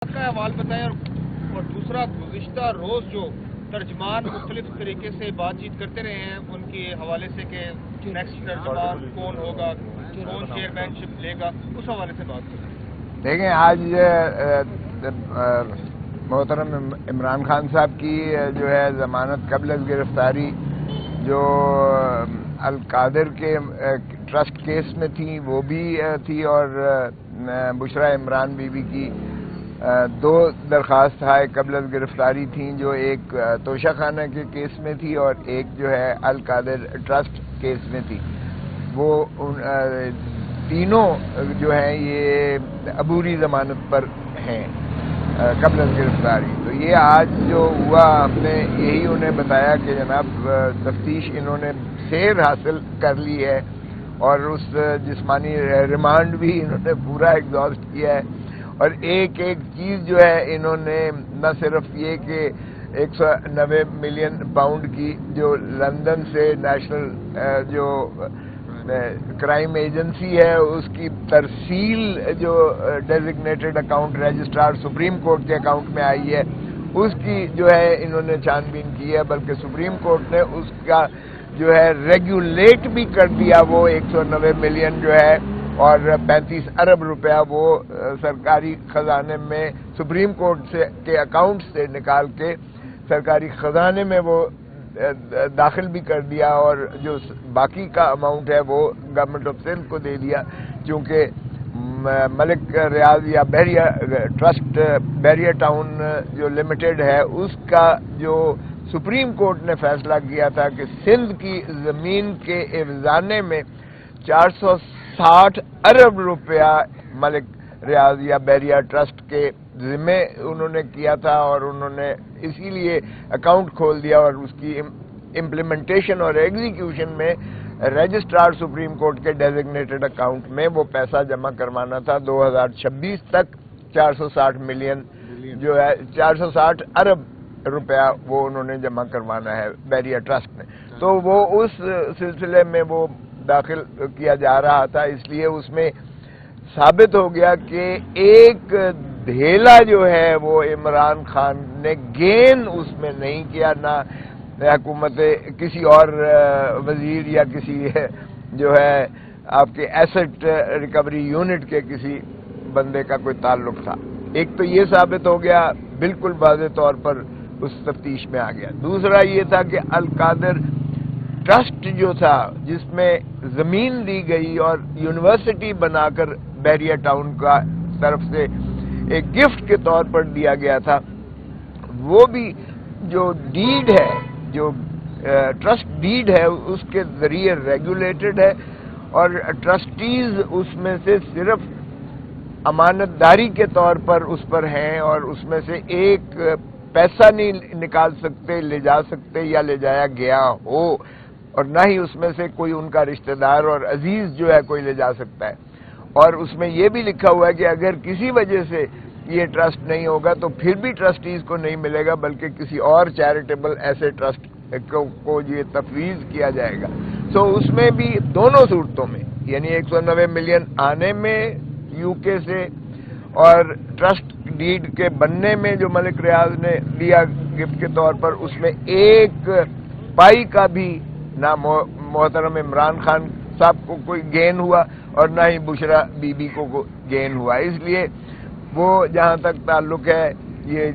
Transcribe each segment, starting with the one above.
کا حوال بتائیں اور دوسرا گزشتہ روز جو ترجمان مختلف طریقے سے بات چیت کرتے رہے ہیں ان کے حوالے سے کہ نیکسٹ ترجمان کون ہوگا، کون چیئرمین شپ لے گا، اس حوالے سے بات کریں۔ دیکھیں آج محترم عمران خان صاحب کی جو ہے ضمانت قبل از گرفتاری جو القادر کے ٹرسٹ کیس میں تھی وہ بھی تھی، اور بشرا عمران بی بی کی دو درخواست ہے قبل از گرفتاری تھیں، جو ایک توشہ خانہ کے کیس میں تھی اور ایک جو ہے القادر ٹرسٹ کیس میں تھی۔ وہ تینوں جو ہیں یہ عبوری ضمانت پر ہیں قبل از گرفتاری۔ تو یہ آج جو ہوا ہم نے یہی انہیں بتایا کہ جناب تفتیش انہوں نے سیر حاصل کر لی ہے اور اس جسمانی ریمانڈ بھی انہوں نے پورا ایگزاسٹ کیا ہے، اور ایک ایک چیز جو ہے انہوں نے نہ صرف یہ کہ 190 ملین پاؤنڈ کی جو لندن سے نیشنل جو کرائم ایجنسی ہے اس کی ترسیل جو designated account registrar supreme court کے اکاؤنٹ میں آئی ہے اس کی جو ہے انہوں نے چھان بین کی ہے، بلکہ سپریم کورٹ نے اس کا جو ہے ریگولیٹ بھی کر دیا، وہ 190 ملین جو ہے اور 35 ارب روپیہ وہ سرکاری خزانے میں سپریم کورٹ سے کے اکاؤنٹ سے نکال کے سرکاری خزانے میں وہ داخل بھی کر دیا، اور جو باقی کا اماؤنٹ ہے وہ گورنمنٹ آف سندھ کو دے دیا، چونکہ ملک ریاض یا بحریہ ٹرسٹ بحریہ ٹاؤن جو لمیٹڈ ہے اس کا جو سپریم کورٹ نے فیصلہ کیا تھا کہ سندھ کی زمین کے افزانے میں 460 ارب روپیہ ملک ریاض یا بحریہ ٹرسٹ کے ذمہ انہوں نے کیا تھا، اور انہوں نے اسی لیے اکاؤنٹ کھول دیا، اور اس کی امپلیمنٹیشن اور ایگزیکیوشن میں رجسٹرار سپریم کورٹ کے ڈیزگنیٹڈ اکاؤنٹ میں وہ پیسہ جمع کروانا تھا 2026 تک 460 ملین جو ہے 460 ارب روپیہ وہ انہوں نے جمع کروانا ہے بحریہ ٹرسٹ نے، تو وہ اس سلسلے میں وہ داخل کیا جا رہا تھا، اس لیے اس میں ثابت ہو گیا کہ ایک دھیلا جو ہے وہ عمران خان نے گین اس میں نہیں کیا، نہ حکومت کسی اور وزیر یا کسی جو ہے آپ کے ایسٹ ریکوری یونٹ کے کسی بندے کا کوئی تعلق تھا۔ ایک تو یہ ثابت ہو گیا بالکل واضح طور پر اس تفتیش میں آ گیا۔ دوسرا یہ تھا کہ القادر ٹرسٹ جو تھا جس میں زمین دی گئی اور یونیورسٹی بنا کر بحریہ ٹاؤن کا طرف سے ایک گفٹ کے طور پر دیا گیا تھا، وہ بھی جو ڈیڈ ہے جو ٹرسٹ ڈیڈ ہے اس کے ذریعے ریگولیٹڈ ہے، اور ٹرسٹیز اس میں سے صرف امانت داری کے طور پر اس پر ہیں، اور اس میں سے ایک پیسہ نہیں نکال سکتے، لے جا سکتے یا لے جایا گیا ہو، اور نہ ہی اس میں سے کوئی ان کا رشتہ دار اور عزیز جو ہے کوئی لے جا سکتا ہے۔ اور اس میں یہ بھی لکھا ہوا ہے کہ اگر کسی وجہ سے یہ ٹرسٹ نہیں ہوگا تو پھر بھی ٹرسٹیز کو نہیں ملے گا، بلکہ کسی اور چیریٹیبل ایسے ٹرسٹ کو یہ تفویض کیا جائے گا۔ سو اس میں بھی دونوں صورتوں میں یعنی 190 ملین آنے میں یو کے سے اور ٹرسٹ ڈیڈ کے بننے میں جو ملک ریاض نے دیا گفٹ کے طور پر، اس میں ایک پائی کا بھی نہ محترم عمران خان صاحب کو کوئی گین ہوا اور نہ ہی بشرا بی بی کو گین ہوا۔ اس لیے وہ جہاں تک تعلق ہے یہ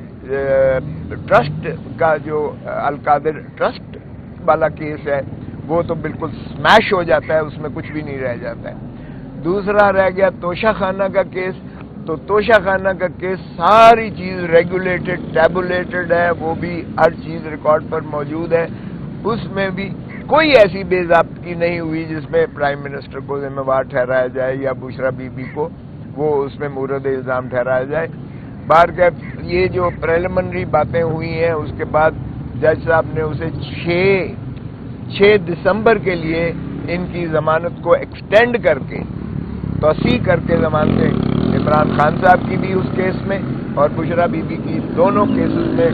ٹرسٹ کا جو القادر ٹرسٹ والا کیس ہے وہ تو بالکل سمیش ہو جاتا ہے، اس میں کچھ بھی نہیں رہ جاتا ہے۔ دوسرا رہ گیا توشہ خانہ کا کیس، تو توشہ خانہ کا کیس ساری چیز ریگولیٹڈ ٹیبولیٹڈ ہے، وہ بھی ہر چیز ریکارڈ پر موجود ہے، اس میں بھی کوئی ایسی بے ضابطگی نہیں ہوئی جس میں پرائم منسٹر کو ذمہ وار ٹھہرایا جائے یا بشرا بی بی کو وہ اس میں مورد الزام ٹھہرایا جائے۔ بہرکیف یہ جو پریلیمنری باتیں ہوئی ہیں اس کے بعد جج صاحب نے اسے 6 دسمبر کے لیے ان کی ضمانت کو ایکسٹینڈ کر کے توسیع کر کے ضمانتیں عمران خان صاحب کی بھی اس کیس میں اور بشرا بی بی کی دونوں کیسز میں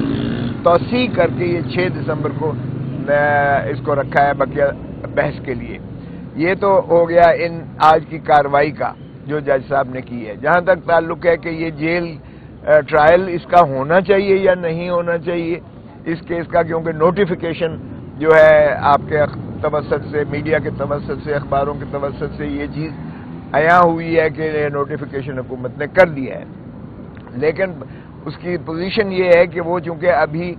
توسیع کر کے یہ 6 دسمبر کو اس کو رکھا ہے بقیہ بحث کے لیے۔ یہ تو ہو گیا ان آج کی کارروائی کا جو جج صاحب نے کی ہے۔ جہاں تک تعلق ہے کہ یہ جیل ٹرائل اس کا ہونا چاہیے یا نہیں ہونا چاہیے اس کیس کا، کیونکہ نوٹیفیکیشن جو ہے آپ کے توسط سے، میڈیا کے توسط سے، اخباروں کے توسط سے یہ چیز عیاں ہوئی ہے کہ نوٹیفیکیشن حکومت نے کر دیا ہے، لیکن اس کی پوزیشن یہ ہے کہ وہ چونکہ ابھی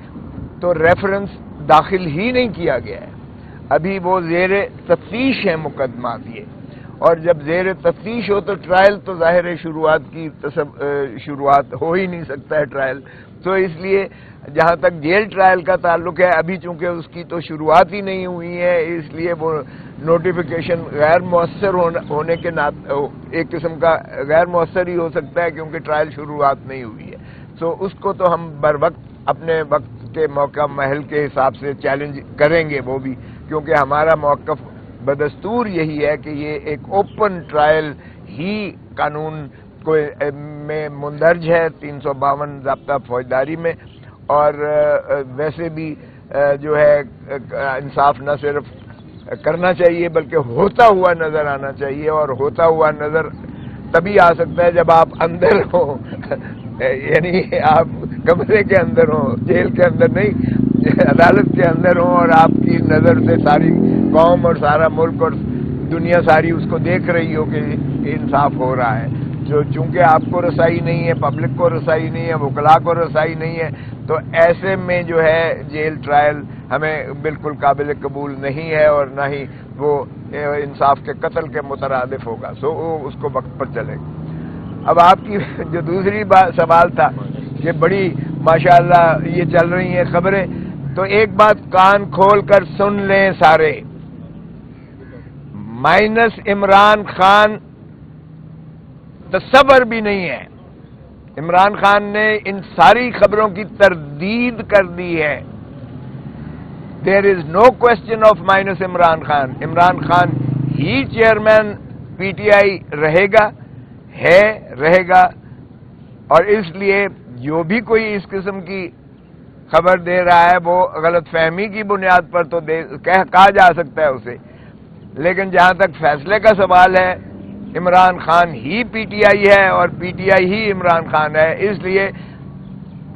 تو ریفرنس داخل ہی نہیں کیا گیا ہے، ابھی وہ زیر تفتیش ہے مقدمات یہ، اور جب زیر تفتیش ہو تو ٹرائل تو ظاہر ہے شروعات ہو ہی نہیں سکتا ہے ٹرائل، تو اس لیے جہاں تک جیل ٹرائل کا تعلق ہے ابھی چونکہ اس کی تو شروعات ہی نہیں ہوئی ہے، اس لیے وہ نوٹیفیکیشن غیر مؤثر ہونے کے ایک قسم کا غیر مؤثر ہی ہو سکتا ہے کیونکہ ٹرائل شروعات نہیں ہوئی ہے، تو اس کو تو ہم بر وقت اپنے وقت کے موقع محل کے حساب سے چیلنج کریں گے وہ بھی، کیونکہ ہمارا موقف بدستور یہی ہے کہ یہ ایک اوپن ٹرائل ہی قانون کو میں مندرج ہے 352 ضابطہ فوجداری میں، اور ویسے بھی جو ہے انصاف نہ صرف کرنا چاہیے بلکہ ہوتا ہوا نظر آنا چاہیے، اور ہوتا ہوا نظر تبھی آ سکتا ہے جب آپ اندر ہوں یعنی آپ کمرے کے اندر ہوں، جیل کے اندر نہیں، عدالت کے اندر ہوں، اور آپ کی نظر سے ساری قوم اور سارا ملک اور دنیا ساری اس کو دیکھ رہی ہو کہ انصاف ہو رہا ہے، جو چونکہ آپ کو رسائی نہیں ہے، پبلک کو رسائی نہیں ہے، وکلاء کو رسائی نہیں ہے، تو ایسے میں جو ہے جیل ٹرائل ہمیں بالکل قابل قبول نہیں ہے، اور نہ ہی وہ انصاف کے قتل کے مترادف ہوگا، اس کو وقت پر چلے گا۔ اب آپ کی جو دوسری سوال تھا کہ بڑی ماشاءاللہ یہ چل رہی ہیں خبریں، تو ایک بات کان کھول کر سن لیں سارے، مائنس عمران خان تصور بھی نہیں ہے، عمران خان نے ان ساری خبروں کی تردید کر دی ہے، there is no question of minus Imran Khan, Imran Khan ہی چیئرمین پی ٹی آئی رہے گا، رہے گا، اور اس لیے جو بھی کوئی اس قسم کی خبر دے رہا ہے وہ غلط فہمی کی بنیاد پر تو کہا جا سکتا ہے اسے، لیکن جہاں تک فیصلے کا سوال ہے عمران خان ہی پی ٹی آئی ہے اور پی ٹی آئی ہی عمران خان ہے، اس لیے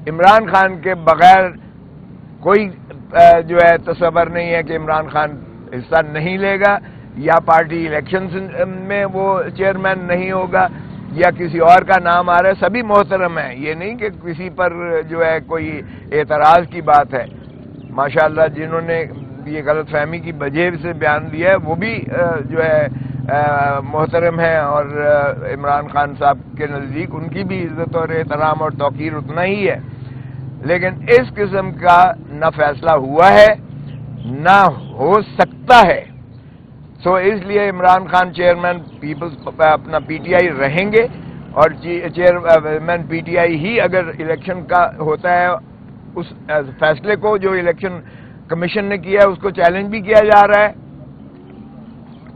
عمران خان کے بغیر کوئی جو ہے تصور نہیں ہے کہ عمران خان حصہ نہیں لے گا، یا پارٹی الیکشنز میں وہ چیئرمین نہیں ہوگا، یا کسی اور کا نام آ رہا ہے، سبھی محترم ہیں، یہ نہیں کہ کسی پر جو ہے کوئی اعتراض کی بات ہے، ماشاءاللہ جنہوں نے یہ غلط فہمی کی وجہ سے بیان دیا ہے وہ بھی جو ہے محترم ہیں، اور عمران خان صاحب کے نزدیک ان کی بھی عزت اور احترام اور توقیر اتنا ہی ہے، لیکن اس قسم کا نہ فیصلہ ہوا ہے نہ ہو سکتا ہے، سو اس لیے عمران خان چیئرمین اپنا پی ٹی آئی رہیں گے، اور چیئرمین پی ٹی آئی ہی اگر الیکشن کا ہوتا ہے، اس فیصلے کو جو الیکشن کمیشن نے کیا ہے اس کو چیلنج بھی کیا جا رہا ہے،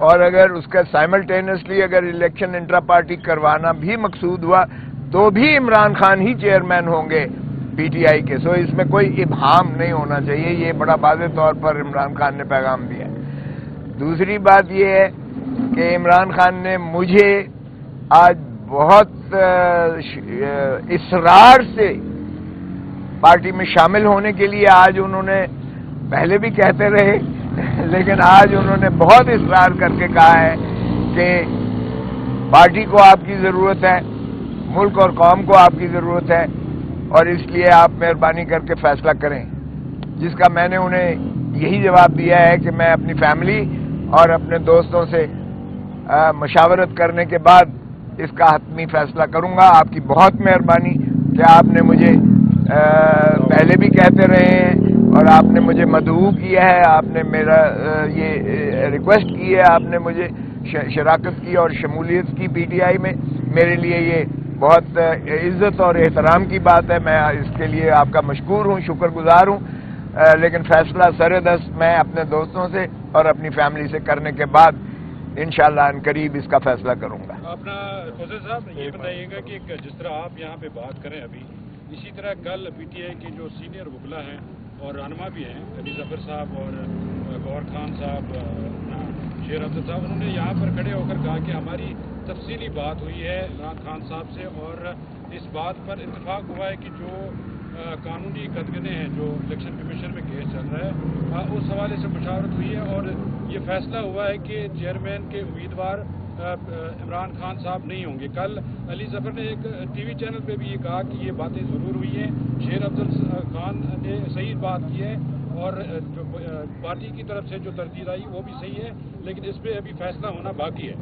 اور اگر اس کا سائملٹینسلی اگر الیکشن انٹرا پارٹی کروانا بھی مقصود ہوا تو بھی عمران خان ہی چیئرمین ہوں گے پی ٹی آئی کے، سو اس میں کوئی ابہام نہیں ہونا چاہیے، یہ بڑا واضح طور پر عمران خان نے پیغام دیا ہے۔ دوسری بات یہ ہے کہ عمران خان نے مجھے آج بہت اصرار سے پارٹی میں شامل ہونے کے لیے، آج انہوں نے پہلے بھی کہتے رہے لیکن آج انہوں نے بہت اصرار کر کے کہا ہے کہ پارٹی کو آپ کی ضرورت ہے، ملک اور قوم کو آپ کی ضرورت ہے، اور اس لیے آپ مہربانی کر کے فیصلہ کریں، جس کا میں نے انہیں یہی جواب دیا ہے کہ میں اپنی فیملی اور اپنے دوستوں سے مشاورت کرنے کے بعد اس کا حتمی فیصلہ کروں گا۔ آپ کی بہت مہربانی کہ آپ نے مجھے پہلے بھی کہتے رہے ہیں اور آپ نے مجھے مدعو کیا ہے، آپ نے میرا یہ ریکویسٹ کی ہے، آپ نے مجھے شراکت کی اور شمولیت کی پی ٹی آئی میں، میرے لیے یہ بہت عزت اور احترام کی بات ہے، میں اس کے لیے آپ کا مشکور ہوں، شکر گزار ہوں، لیکن فیصلہ سر دست میں اپنے دوستوں سے اور اپنی فیملی سے کرنے کے بعد انشاءاللہ عنقریب اس کا فیصلہ کروں گا۔ اپنا خوشی صاحب یہ بتائیے گا کہ جس طرح آپ یہاں پہ بات کریں ابھی، اسی طرح کل پی ٹی آئی کے جو سینئر وکلا ہیں اور رہنما بھی ہیں، علی ظفر صاحب اور گور خان صاحب، شیر افضل صاحب، انہوں نے یہاں پر کھڑے ہو کر کہا کہ ہماری تفصیلی بات ہوئی ہے عمران خان صاحب سے اور اس بات پر اتفاق ہوا ہے کہ جو قانونی قدغنے ہیں جو الیکشن کمیشن میں کیس چل رہا ہے اس حوالے سے مشاورت ہوئی ہے اور یہ فیصلہ ہوا ہے کہ چیئرمین کے امیدوار عمران خان صاحب نہیں ہوں گے. کل علی ظفر نے ایک ٹی وی چینل پہ بھی یہ کہا کہ یہ باتیں ضرور ہوئی ہیں, شیر افضل خان نے صحیح بات کی ہے اور جو پارٹی کی طرف سے جو تردید آئی وہ بھی صحیح ہے, لیکن اس پہ ابھی فیصلہ ہونا باقی ہے.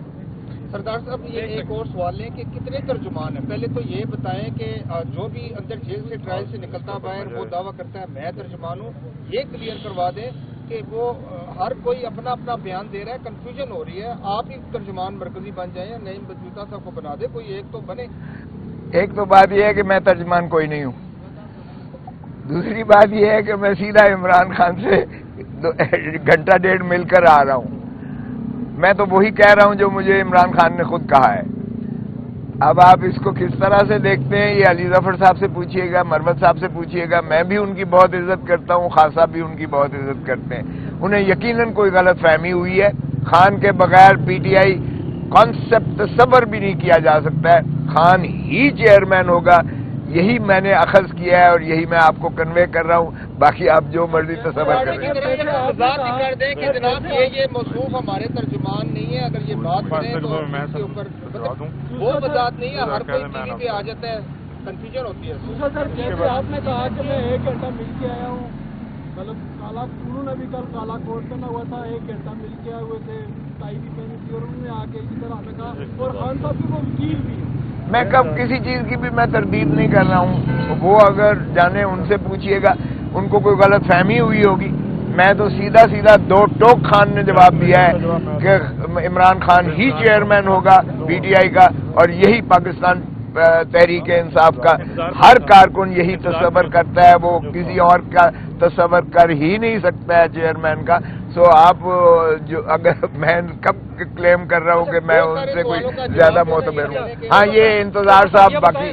سردار صاحب یہ ایک اور سوال لیں کہ کتنے ترجمان ہیں؟ پہلے تو یہ بتائیں کہ جو بھی اندر جیل سے ٹرائل سے نکلتا باہر وہ دعویٰ کرتا ہے میں ترجمان ہوں, یہ کلیئر کروا دیں کہ وہ ہر کوئی اپنا اپنا بیان دے رہا ہے, کنفیوژن ہو رہی ہے, آپ ہی ترجمان مرکزی بن جائیں یا نعیم بلوچ صاحب کو بنا دے, کوئی ایک تو بنے. ایک تو بات یہ ہے کہ میں ترجمان کوئی نہیں ہوں, دوسری بات یہ ہے کہ میں سیدھا عمران خان سے گھنٹہ ڈیڑھ مل کر آ رہا ہوں. میں تو وہی کہہ رہا ہوں جو مجھے عمران خان نے خود کہا ہے. اب آپ اس کو کس طرح سے دیکھتے ہیں یہ علی ظفر صاحب سے پوچھیے گا, مروت صاحب سے پوچھیے گا. میں بھی ان کی بہت عزت کرتا ہوں, خان صاحب بھی ان کی بہت عزت کرتے ہیں. انہیں یقیناً کوئی غلط فہمی ہوئی ہے. خان کے بغیر پی ٹی آئی کانسیپٹ تصور بھی نہیں کیا جا سکتا ہے. خان ہی چیئرمین ہوگا, یہی میں نے اخذ کیا ہے اور یہی میں آپ کو کنوے کر رہا ہوں. باقی آپ جو مرضی تصور کریں. کر دیں کہ جناب یہ موصوف ہمارے ترجمان نہیں ہے, اگر یہ بات کریں تو اس کے اوپر وہ وضاحت نہیں ہے, ہر کوئی ٹی وی پہ آ جاتا ہے, کنفیوژن ہوتی ہے. آپ نے کہا کہ میں 1 گھنٹہ مل کے آیا ہوں, مطلب کالا انہوں نے بھی کل کالا کوٹ کرنا ہوا تھا, 1 گھنٹہ مل کے آئے ہوئے تھے, ٹائی بھی پہنی تھی اور انہوں نے آ کے اسی طرح کہا, اور خان صاحب کی وہ وکیل بھی ہے. میں کب کسی چیز کی بھی میں تردید نہیں کر رہا ہوں, وہ اگر جانے ان سے پوچھیے گا, ان کو کوئی غلط فہمی ہوئی ہوگی. میں تو سیدھا سیدھا دو ٹوک خان نے جواب دیا ہے کہ عمران خان ہی چیئرمین ہوگا پی ٹی آئی کا, اور یہی پاکستان تحریک انصاف کا ہر کارکن یہی تصور کرتا ہے, وہ کسی اور کا تصور کر ہی نہیں سکتا ہے چیئرمین کا. سو آپ جو اگر میں کب کلیم کر رہا ہوں کہ میں ان سے کوئی زیادہ معتبر ہوں. ہاں یہ انتظار صاحب, باقی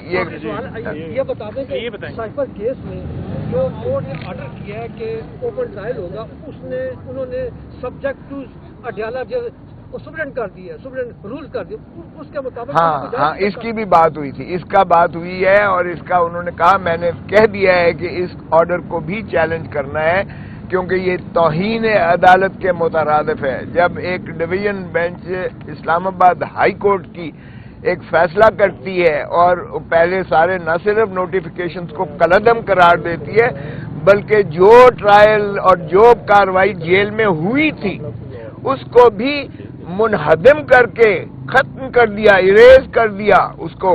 یہ بتا دیں کہ سائفر کیس میں جو کورٹ نے آرڈر کیا ہے کہ اوپن ٹرائل ہوگا, انہوں نے سبجیکٹ ٹو اڈیالہ سپرنٹ کر دیا, سپرنٹ رول کر دیا, اس کے مطابق. ہاں اس کی بھی بات ہوئی تھی, اس کا بات ہوئی ہے, اور اس کا انہوں نے کہا میں نے کہہ دیا ہے کہ اس آرڈر کو بھی چیلنج کرنا ہے کیونکہ یہ توہین عدالت کے مترادف ہے. جب ایک ڈویژن بینچ اسلام آباد ہائی کورٹ کی ایک فیصلہ کرتی ہے اور پہلے سارے نہ صرف نوٹیفیکیشنز کو کالعدم قرار دیتی ہے بلکہ جو ٹرائل اور جو کاروائی جیل میں ہوئی تھی اس کو بھی منہدم کر کے ختم کر دیا, اریز کر دیا اس کو,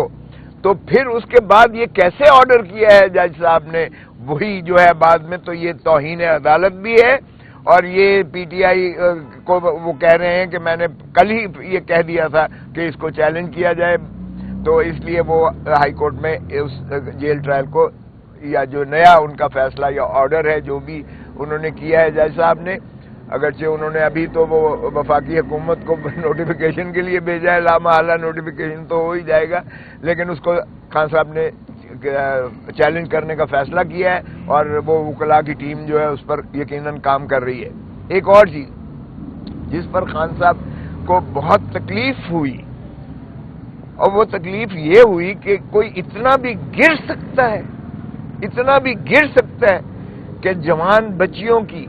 تو پھر اس کے بعد یہ کیسے آرڈر کیا ہے جج صاحب نے, وہی جو ہے بعد میں تو یہ توہین عدالت بھی ہے. اور یہ پی ٹی آئی کو وہ کہہ رہے ہیں کہ میں نے کل ہی یہ کہہ دیا تھا کہ اس کو چیلنج کیا جائے, تو اس لیے وہ ہائی کورٹ میں اس جیل ٹرائل کو یا جو نیا ان کا فیصلہ یا آرڈر ہے جو بھی انہوں نے کیا ہے جج صاحب نے, اگرچہ انہوں نے ابھی تو وہ وفاقی حکومت کو نوٹیفیکیشن کے لیے بھیجا ہے, لامحالہ نوٹیفیکیشن تو ہو ہی جائے گا, لیکن اس کو خان صاحب نے چیلنج کرنے کا فیصلہ کیا ہے اور وہ وکلاء کی ٹیم جو ہے اس پر یقیناً کام کر رہی ہے. ایک اور چیز جس پر خان صاحب کو بہت تکلیف ہوئی, اور وہ تکلیف یہ ہوئی کہ کوئی اتنا بھی گر سکتا ہے, اتنا بھی گر سکتا ہے کہ جوان بچیوں کی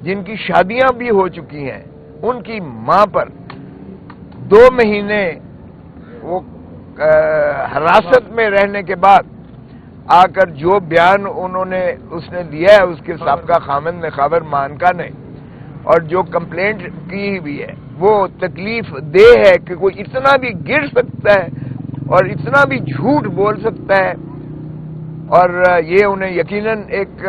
جن کی شادیاں بھی ہو چکی ہیں ان کی ماں پر 2 مہینے وہ حراست میں رہنے کے بعد آ کر جو بیان اس نے دیا ہے اس کے سابقہ خامند نخاور مانکا نے, اور جو کمپلینٹ کی بھی ہے, وہ تکلیف دہ ہے کہ کوئی اتنا بھی گر سکتا ہے اور اتنا بھی جھوٹ بول سکتا ہے. اور یہ انہیں یقیناً ایک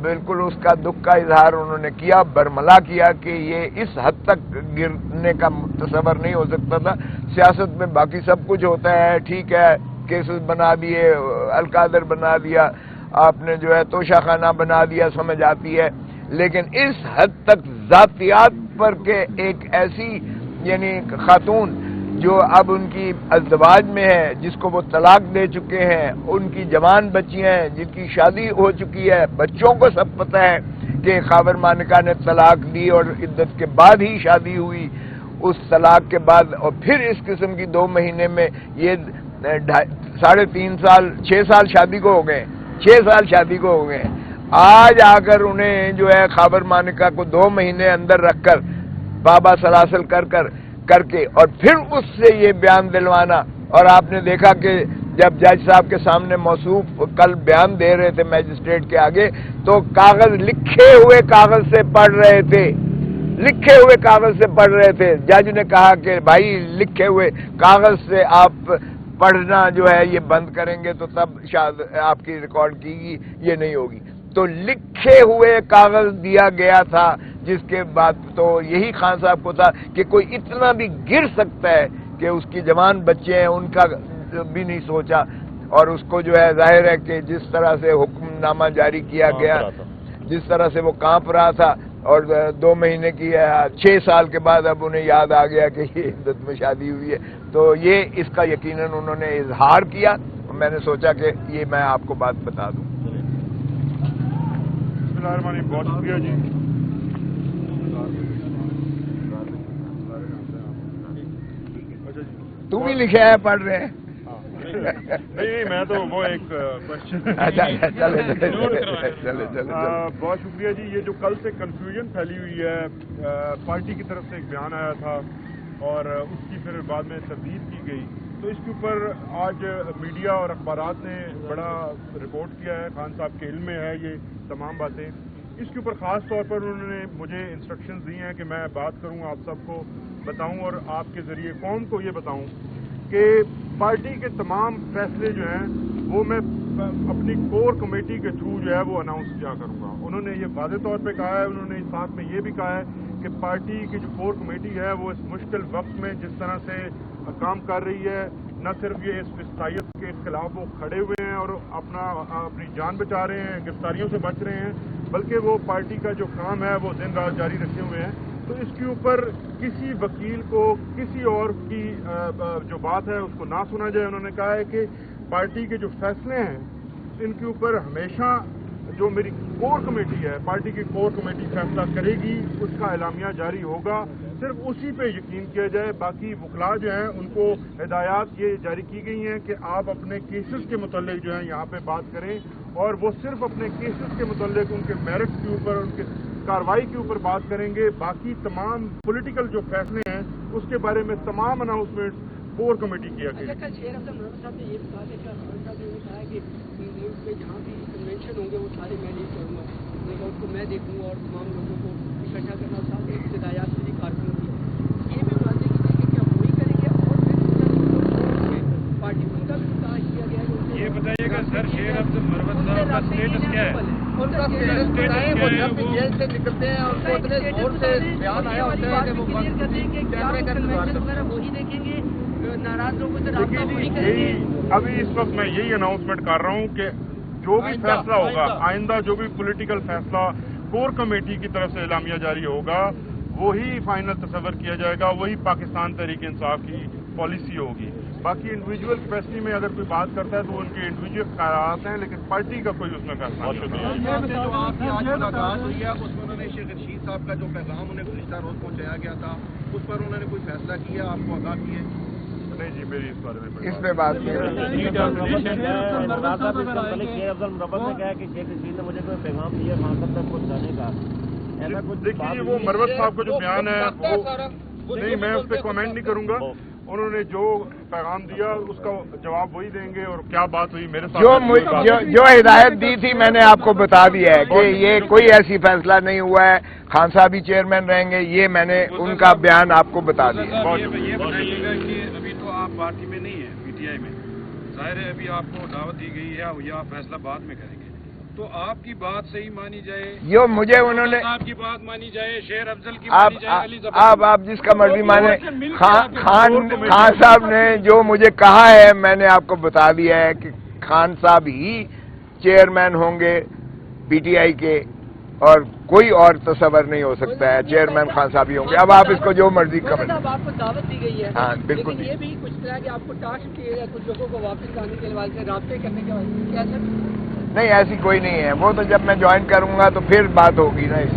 بالکل اس کا دکھ کا اظہار انہوں نے کیا, برملا کیا کہ یہ اس حد تک گرنے کا تصور نہیں ہو سکتا تھا. سیاست میں باقی سب کچھ ہوتا ہے, ٹھیک ہے, کیسز بنا دیے, القادر بنا دیا, آپ نے جو ہے توشہ خانہ بنا دیا, سمجھ آتی ہے, لیکن اس حد تک ذاتیات پر کہ ایک ایسی یعنی خاتون جو اب ان کی ازدواج میں ہے, جس کو وہ طلاق دے چکے ہیں, ان کی جوان بچیاں ہیں جن کی شادی ہو چکی ہے, بچوں کو سب پتہ ہے کہ خاور مانکا نے طلاق دی اور عدت کے بعد ہی شادی ہوئی، اس طلاق کے بعد اور پھر اس قسم کی 2 مہینے میں یہ 3.5 سال 6 سال شادی کو ہو گئے، 6 سال شادی کو ہو گئے. آج آ کر انہیں جو ہے خاور مانکا کو 2 مہینے اندر رکھ کر بابا سلاسل کر کے اور پھر اس سے یہ بیان دلوانا. اور آپ نے دیکھا کہ جب جج صاحب کے سامنے موصوف کل بیان دے رہے تھے میجسٹریٹ کے آگے تو کاغذ لکھے ہوئے کاغذ سے پڑھ رہے تھے، لکھے ہوئے کاغذ سے پڑھ رہے تھے. جج نے کہا کہ بھائی لکھے ہوئے کاغذ سے آپ پڑھنا جو ہے یہ بند کریں گے تو تب شاید آپ کی ریکارڈ کی گی، یہ نہیں ہوگی. تو لکھے ہوئے کاغذ دیا گیا تھا، جس کے بعد تو یہی خان صاحب کو تھا کہ کوئی اتنا بھی گر سکتا ہے کہ اس کی جوان بچے ہیں ان کا بھی نہیں سوچا. اور اس کو جو ہے ظاہر ہے کہ جس طرح سے حکم نامہ جاری کیا گیا، جس طرح سے وہ کانپ رہا تھا اور 2 مہینے کی 6 سال کے بعد اب انہیں یاد آ گیا کہ یہ عدت میں شادی ہوئی ہے. تو یہ اس کا یقیناً انہوں نے اظہار کیا. میں نے سوچا کہ یہ میں آپ کو بات بتا دوں. بہت شکریہ جی. تم ہی لکھے ہیں پڑھ رہے ہیں؟ نہیں میں تو وہ ایک کوشچن. بہت شکریہ جی. یہ جو کل سے کنفیوژن پھیلی ہوئی ہے، پارٹی کی طرف سے ایک بیان آیا تھا اور اس کی پھر بعد میں تردید کی گئی، تو اس کے اوپر آج میڈیا اور اخبارات نے بڑا رپورٹ کیا ہے. خان صاحب کے علم میں ہے یہ تمام باتیں. اس کے اوپر خاص طور پر انہوں نے مجھے انسٹرکشنز دی ہیں کہ میں بات کروں، آپ سب کو بتاؤں اور آپ کے ذریعے قوم کو یہ بتاؤں کہ پارٹی کے تمام فیصلے جو ہیں وہ میں اپنی کور کمیٹی کے تھرو جو ہے وہ اناؤنس کیا کروں گا. انہوں نے یہ واضح طور پہ کہا ہے. انہوں نے ساتھ میں یہ بھی کہا ہے کہ پارٹی کی جو کور کمیٹی ہے وہ اس مشکل وقت میں جس طرح سے کام کر رہی ہے، نہ صرف یہ اس وسطائیت کے خلاف وہ کھڑے ہوئے ہیں اور اپنی جان بچا رہے ہیں، گرفتاریوں سے بچ رہے ہیں، بلکہ وہ پارٹی کا جو کام ہے وہ دن رات جاری رکھے ہوئے ہیں. تو اس کے اوپر کسی وکیل کو کسی اور کی جو بات ہے اس کو نہ سنا جائے. انہوں نے کہا ہے کہ پارٹی کے جو فیصلے ہیں ان کے اوپر ہمیشہ جو میری کور کمیٹی ہے، پارٹی کی کور کمیٹی فیصلہ کرے گی، اس کا اعلامیہ جاری ہوگا، صرف اسی پہ یقین کیا جائے. باقی وکلاء جو ہیں ان کو ہدایات یہ جاری کی گئی ہیں کہ آپ اپنے کیسز کے متعلق جو ہیں یہاں پہ بات کریں اور وہ صرف اپنے کیسز کے متعلق ان کے میرٹس کے اوپر، ان کے کارروائی کے اوپر بات کریں گے. باقی تمام پولیٹیکل جو فیصلے ہیں اس کے بارے میں تمام اناؤنسمنٹ کور کمیٹی کیا گئی. کل شیر افضل مرود صاحب نے یہ بتا دیا کہ خان صاحب نے کہا کہ ملک میں جہاں بھی کنونشن ہوں گے وہ سارے میں نہیں کروں گا، لیکن اس کو میں دیکھوں گا اور تمام لوگوں کو اکٹھا کرنا ساتھ ہی ہدایات سے بھی کارکنوں کی. یہ بھی باتیں کی کہ کیا وہی کریں گے اور پھر پارٹی ان کا بھی تلاش کیا گیا ہے. یہ بتائیے گا سر شیر افضل مرود صاحب کا اسٹیٹس کیا ہے؟ ان کا اسٹیٹس کیا ہے؟ وہ جب بھی جیل سے نکلتے ہیں اور وہ اتنے زور سے بیان آیا ہوتا ہے کہ وہ وہی دیکھیں گے، ناراض لوگوں سے رابطہ وہی کریں گے. ابھی اس وقت میں یہی اناؤنسمنٹ کر رہا ہوں کہ جو بھی فیصلہ ہوگا آئندہ، جو بھی پولیٹیکل فیصلہ کور کمیٹی کی طرف سے اعلامیہ جاری ہوگا وہی فائنل تصور کیا جائے گا، وہی پاکستان تحریک انصاف کی پالیسی ہوگی. باقی انڈیویجول کیپیسٹی میں اگر کوئی بات کرتا ہے تو ان کے انڈیویجول خیالات ہیں، لیکن پارٹی کا کوئی اس میں فیصلہ نہیں. جو آپ کی آج ملاقات ہوئی ہے اس میں انہوں نے شیخ رشید صاحب کا جو پیغام انہیں گزشتہ روز پہنچایا گیا تھا اس پر انہوں نے کوئی فیصلہ کیا، آپ کو آگاہ کیے؟ نہیں جی، میری اس بارے میں اس پہ بات نہیں افضل مربت نے کہا کہ شیخ رشید نے مجھے کوئی پیغام دیا خان صاحب تک پہنچانے کا. ایسا کچھ دیکھیے وہ مروت صاحب کا جو بیان ہے وہ نہیں، میں اس پہ کامنٹ نہیں کروں گا. انہوں نے جو پیغام دیا اس کا جواب وہی دیں گے، اور کیا بات ہوئی میرے ساتھ جو ہدایت دی تھی میں نے آپ کو بتا دیا ہے کہ یہ کوئی ایسی فیصلہ نہیں ہوا ہے، خان صاحب ہی چیئرمین رہیں گے. یہ میں نے ان کا بیان آپ کو بتا دیا. یہ بتائیے گا کہ ابھی تو آپ پارٹی میں نہیں ہیں، پی ٹی آئی میں، ظاہر ہے ابھی آپ کو دعوت دی گئی ہے یا فیصلہ بعد میں کریں گے، تو آپ کی بات صحیح مانی جائے، جو مجھے انہوں نے آپ کی بات مانی جائے، شیر افضل کی مانی جائے، علی ظفر آپ جس کا مرضی مانے. خان صاحب نے جو مجھے کہا ہے میں نے آپ کو بتا دیا ہے کہ خان صاحب ہی چیئرمین ہوں گے پی ٹی آئی کے، اور کوئی اور تصور نہیں ہو سکتا ہے. چیئرمین خان صاحب ہی ہوں گے. اب آپ اس کو جو مرضی کریں. آپ کو دعوت دی گئی ہے، ہاں بالکل. لیکن یہ بھی کچھ طرح کہ آپ کو ٹاسک کیے گئے کچھ لوگوں کو واپس لانے کے حوالے سے رابطے کرنے کے حوالے سے کیا سر؟ نہیں ایسی کوئی نہیں ہے، وہ تو جب میں جوائن کروں گا تو پھر بات ہوگی نا اس